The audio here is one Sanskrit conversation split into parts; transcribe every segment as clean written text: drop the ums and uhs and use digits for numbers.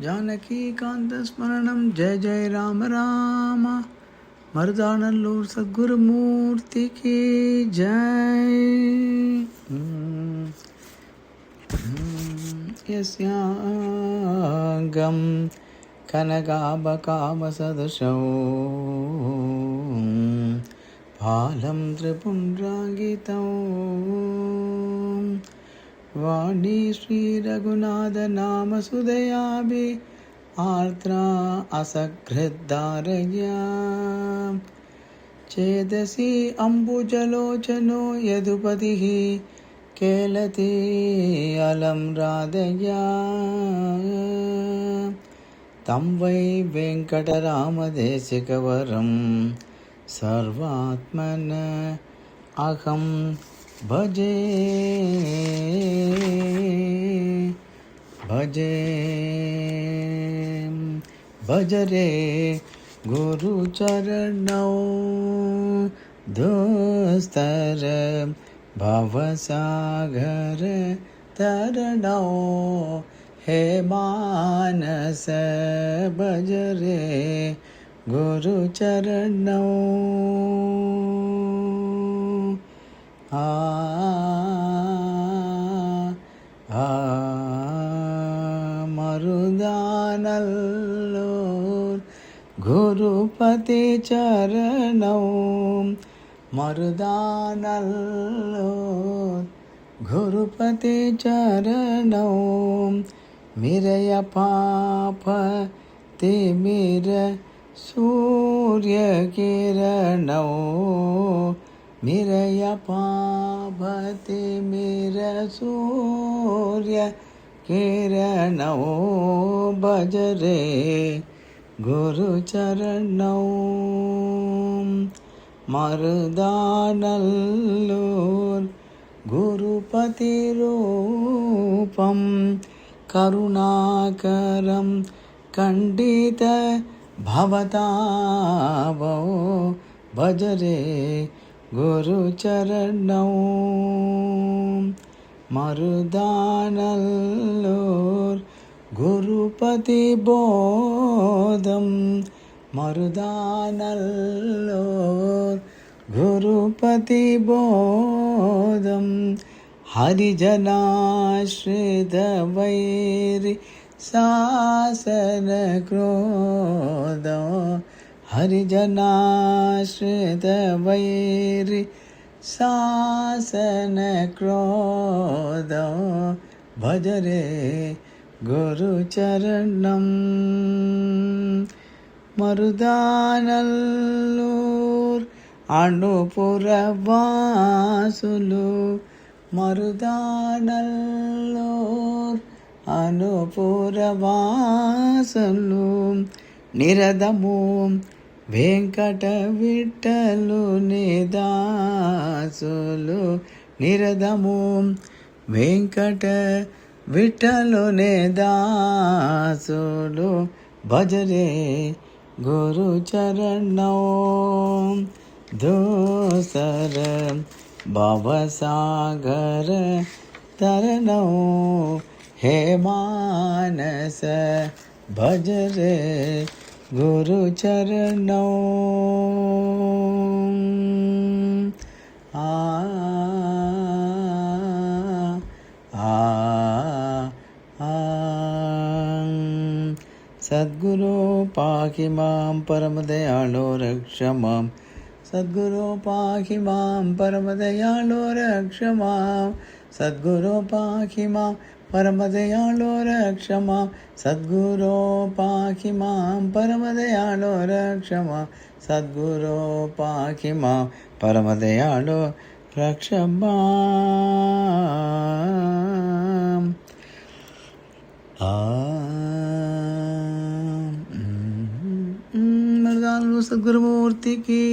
जानकीकान्तस्मरणं जय जय राम राम। मर्दानल्लूर सद्गुरुमूर्ति की जय। यस्याङ्गं कनकाभकामसदृशौ फालं त्रिपुण्ड्राङ्गितौ वाणी श्रीरघुनाथनामसुधयाभि आर्द्रा असकृद्धारया चेदसि अम्बुजलोचनो यदुपतिः केलति अलं राधया तं वै वेङ्कटरामदेशिकवरं सर्वात्मन अहं भजे भजे भजरे गुरुचरणौ दुस्तर भवसागर तरणौ हे मानस भजरे गुरुचरणौ मरुदानल्लूर गुरुपति चरणौ मरुदानल्लूर गुरुपति चरणौ मिरय पाप तिमिर सूर्य किरणौ मिरय पाप तिमिर सूर्य किरणौ भजरे गुरुचरणौ मरुदानल्लूर गुरुपतिरूपं करुणाकरं खण्डित भवतावो भजरे गुरुचरणौ मरुदानल्लूर गुरुपतिबोधं मरुदानल्लूर गुरुपतिबोधं हरिजनाश्रितवैरि शासनक्रोधो हरिजनाश्रितवैरि शासनक्रोधो भजरे गुरुचरणं मरुदानल्लूर अनुपुरवासुलु मरुदानल्लूर అనుపురవాసులు నిరదము వెంకట విఠలుని దాసులు నిరదము వెంకట విఠలుని దాసులు భజరే గురుచరణౌ దోసర భవసాగర తరణౌ हे मानस भजरे गुरुचरणौ सद्गुरो पाहि मां परमदयालो रक्ष मां सद्गुरो पाहि मां परमदयालो रक्ष मां सद्गुरो पाहि मां परमदयालो रक्ष मां सद्गुरो पाहि मां परमदयालो रक्ष मां सद्गुरो पाहि मां परमदयालो रक्ष मां मर्दानल्लूर सद्गुरुमूर्ति की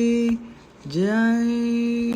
जय।